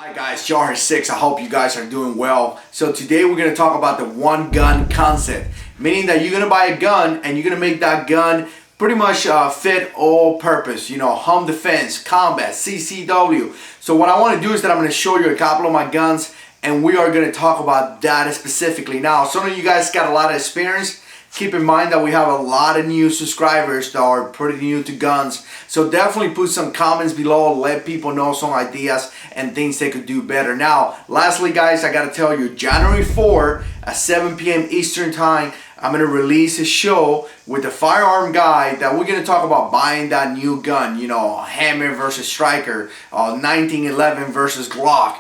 Hi guys, JH6, I hope you guys are doing well. So today we're going to talk about the one gun concept, meaning that you're going to buy a gun and you're going to make that gun pretty much fit all purpose, you know, home defense, combat, CCW. So what I want to do is that I'm going to show you a couple of my guns and we are going to talk about that specifically. Now, some of you guys got a lot of experience. Keep in mind that we have a lot of new subscribers that are pretty new to guns. So definitely put some comments below, let people know some ideas and things they could do better. Now, lastly guys, I gotta tell you, January 4 at 7 p.m. Eastern time, I'm gonna release a show with the firearm guy that we're gonna talk about buying that new gun, you know, Hammer versus Striker, 1911 versus Glock.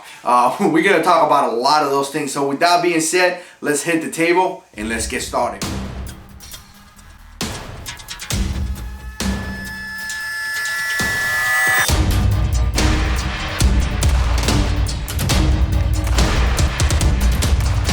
We're gonna talk about a lot of those things. So with that being said, let's hit the table and let's get started.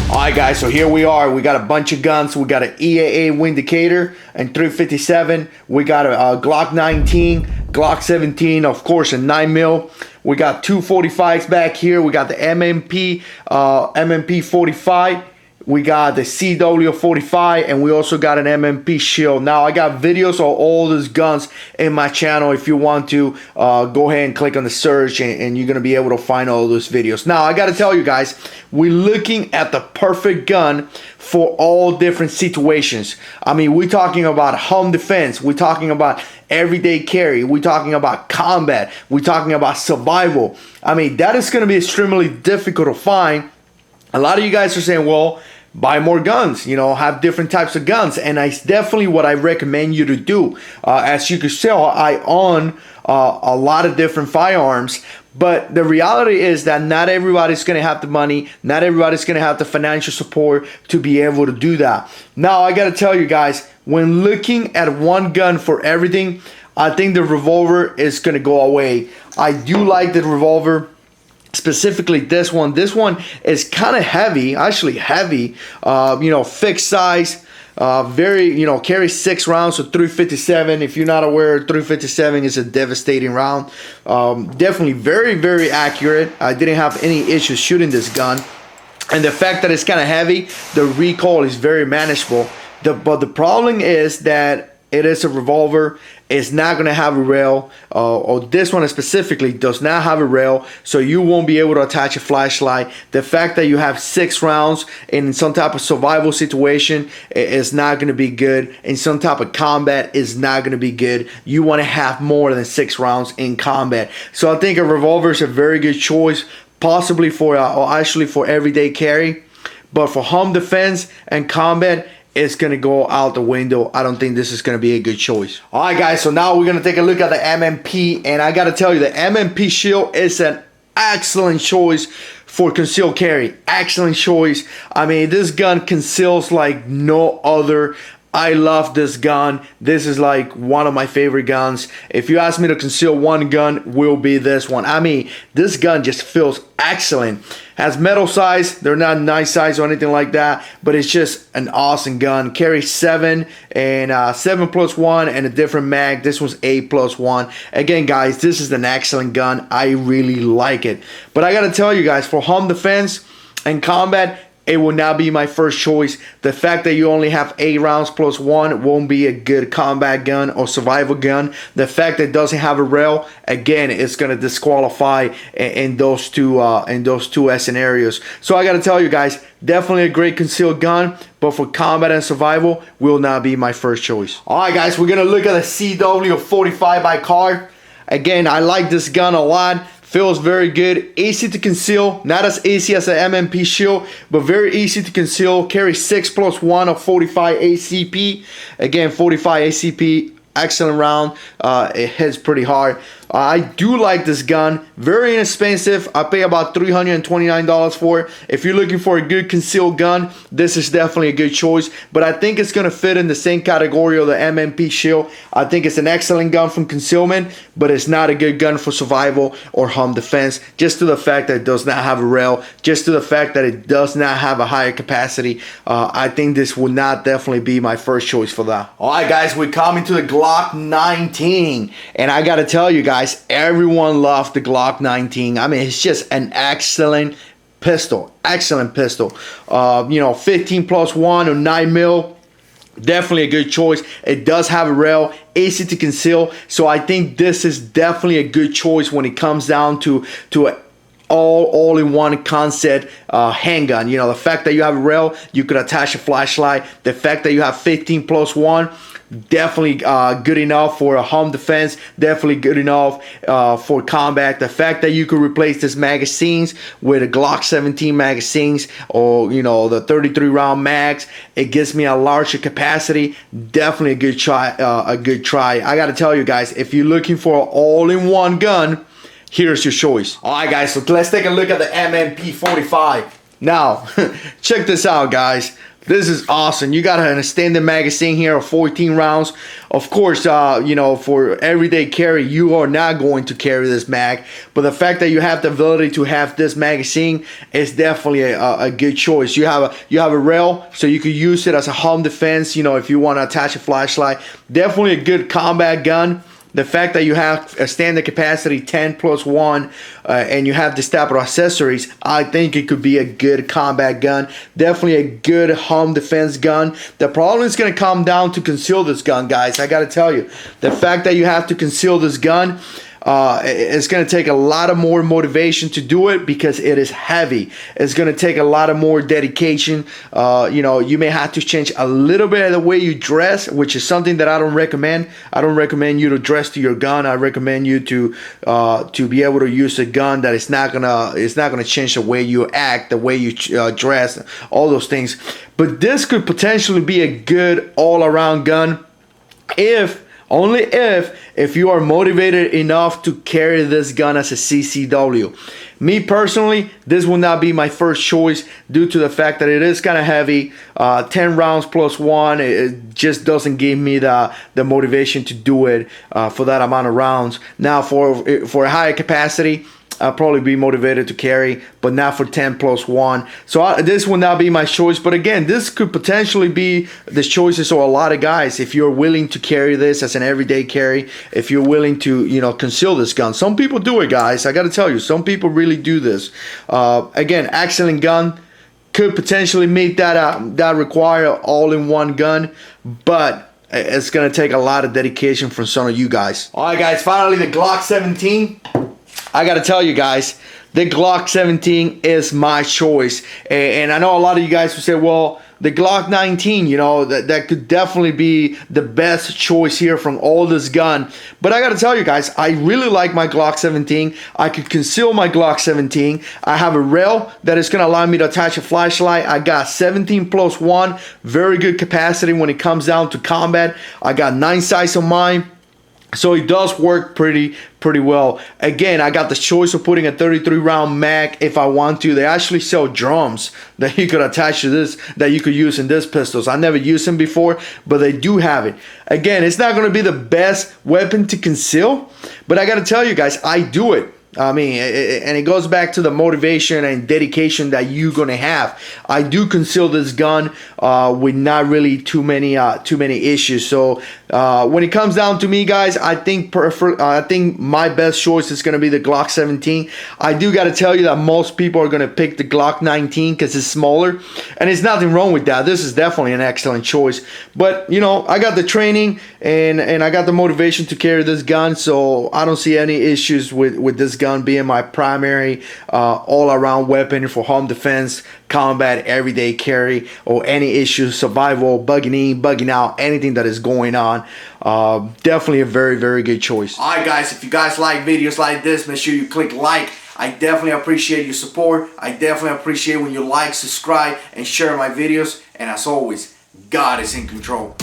Alright guys, so here we are. We got a bunch of guns. We got an EAA Windicator and 357. We got a Glock 19, Glock 17, of course a 9mm. We got two 45s back here. We got the MMP 45. We got the CW 45 and we also got an MMP shield. Now I got videos of all these guns in my channel. If you want to go ahead and click on the search and you're gonna be able to find all those videos. Now I gotta tell you guys, we're looking at the perfect gun for all different situations. I mean, we're talking about home defense, we're talking about everyday carry, we're talking about combat, we're talking about survival. I mean, that is gonna be extremely difficult to find. A lot of you guys are saying, well, buy more guns, you know, have different types of guns, and it's definitely what I recommend you to do. As you can tell, I own a lot of different firearms, but the reality is that not everybody's gonna have the money, not everybody's gonna have the financial support to be able to do that. Now I gotta tell you guys, when looking at one gun for everything, I think the revolver is gonna go away. I do like the revolver. Specifically this one is kind of heavy, actually heavy, you know, fixed size, very, you know, carries 6 rounds, so 357. If you're not aware, 357 is a devastating round. Definitely very accurate. I didn't have any issues shooting this gun, and the fact that it's kind of heavy, the recoil is very manageable. But the problem is that it is a revolver. It's not going to have a rail, or this one specifically does not have a rail, so you won't be able to attach a flashlight. The fact that you have 6 rounds in some type of survival situation is not going to be good. In some type of combat is not going to be good. You want to have more than 6 rounds in combat. So I think a revolver is a very good choice, possibly for or actually for everyday carry, but for home defense and combat, it's gonna go out the window. I don't think this is gonna be a good choice. All right guys, so now we're gonna take a look at the MMP, and I gotta tell you, the MMP shield is an excellent choice for concealed carry. Excellent choice. I mean, this gun conceals like no other. I love this gun. This is like one of my favorite guns. If you ask me to conceal one gun, will be this one. I mean, this gun just feels excellent. Has metal size. They're not nice size or anything like that, but it's just an awesome gun. Carries 7 and 7+1 and a different mag. This one's 8+1. Again, guys, this is an excellent gun. I really like it. But I gotta tell you guys, for home defense and combat, it will not be my first choice. The fact that you only have 8 rounds plus 1 won't be a good combat gun or survival gun. The fact that it doesn't have a rail, again, it's gonna disqualify in those two scenarios. So I gotta tell you guys, definitely a great concealed gun, but for combat and survival, will not be my first choice. All right, guys, we're gonna look at the CW 45 by car. Again, I like this gun a lot. Feels very good, easy to conceal, not as easy as an MMP shield, but very easy to conceal. Carries 6+1 of 45 ACP. Again, 45 ACP, excellent round. It hits pretty hard. I do like this gun. Very inexpensive. I pay about $329 for it. If you're looking for a good concealed gun, this is definitely a good choice. But I think it's going to fit in the same category of the MMP shield. I think it's an excellent gun from concealment, but it's not a good gun for survival or home defense. Just to the fact that it does not have a rail, just to the fact that it does not have a higher capacity, I think this would not definitely be my first choice for that. All right, guys, we're coming to the Glock 19, and I got to tell you guys, guys, everyone loved the Glock 19. I mean, it's just an excellent pistol. Excellent pistol. You know, 15+1 or 9mm. Definitely a good choice. It does have a rail, easy to conceal. So I think this is definitely a good choice when it comes down to a all-in-one concept handgun. You know, the fact that you have a rail, you could attach a flashlight. The fact that you have 15+1, definitely good enough for a home defense. Definitely good enough for combat. The fact that you could replace these magazines with a Glock 17 magazines, or you know, the 33 round mags, it gives me a larger capacity. Definitely a good try. I gotta tell you guys, if you're looking for an all-in-one gun, here's your choice. Alright guys, so let's take a look at the MMP45. Now, check this out guys. This is awesome. You got an extended magazine here of 14 rounds. Of course, you know, for everyday carry, you are not going to carry this mag. But the fact that you have the ability to have this magazine is definitely a good choice. You have a rail, so you could use it as a home defense. You know, if you want to attach a flashlight, definitely a good combat gun. The fact that you have a standard capacity 10+1 and you have this type of accessories, I think it could be a good combat gun. Definitely a good home defense gun. The problem is going to come down to conceal this gun, guys. I got to tell you, the fact that you have to conceal this gun, it's going to take a lot of more motivation to do it because it is heavy. It's going to take a lot of more dedication. You know, you may have to change a little bit of the way you dress, which is something that I don't recommend. I don't recommend you to dress to your gun. I recommend you to be able to use a gun that is not gonna change the way you act, the way you dress, all those things. But this could potentially be a good all-around gun only if you are motivated enough to carry this gun as a CCW. Me personally, this will not be my first choice due to the fact that it is kind of heavy. 10 rounds plus one, it just doesn't give me the motivation to do it for that amount of rounds. Now for a higher capacity, I'll probably be motivated to carry, but not for 10+1. So this will not be my choice. But again, this could potentially be the choices of a lot of guys. If you're willing to carry this as an everyday carry, if you're willing to, you know, conceal this gun. Some people do it, guys. I got to tell you, some people really do this. Again, excellent gun. Could potentially meet that require all-in-one gun, but it's going to take a lot of dedication from some of you guys. All right, guys, finally the Glock 17. I gotta tell you guys, the Glock 17 is my choice. And I know a lot of you guys will say, well, the Glock 19, you know, that could definitely be the best choice here from all this gun. But I gotta tell you guys, I really like my Glock 17. I could conceal my Glock 17. I have a rail that is gonna allow me to attach a flashlight. I got 17+1, very good capacity when it comes down to combat. I got 9 sights on mine. So it does work pretty well. Again, I got the choice of putting a 33 round mag if I want to. They actually sell drums that you could attach to this, that you could use in this pistols. I never used them before, but they do have it. Again, it's not going to be the best weapon to conceal, but I got to tell you guys, I do it. I mean, and it goes back to the motivation and dedication that you're gonna have. I do conceal this gun with not really too many issues. So when it comes down to me, guys, I think my best choice is gonna be the Glock 17. I do gotta tell you that most people are gonna pick the Glock 19 because it's smaller, and there's nothing wrong with that. This is definitely an excellent choice. But you know, I got the training and I got the motivation to carry this gun, so I don't see any issues with this gun being my primary all-around weapon for home defense, combat, everyday carry, or any issues, survival, bugging in, bugging out, anything that is going on. Definitely a very good choice. Alright guys, if you guys like videos like this, make sure you click like. I definitely appreciate your support. I definitely appreciate when you like, subscribe, and share my videos. And as always, God is in control.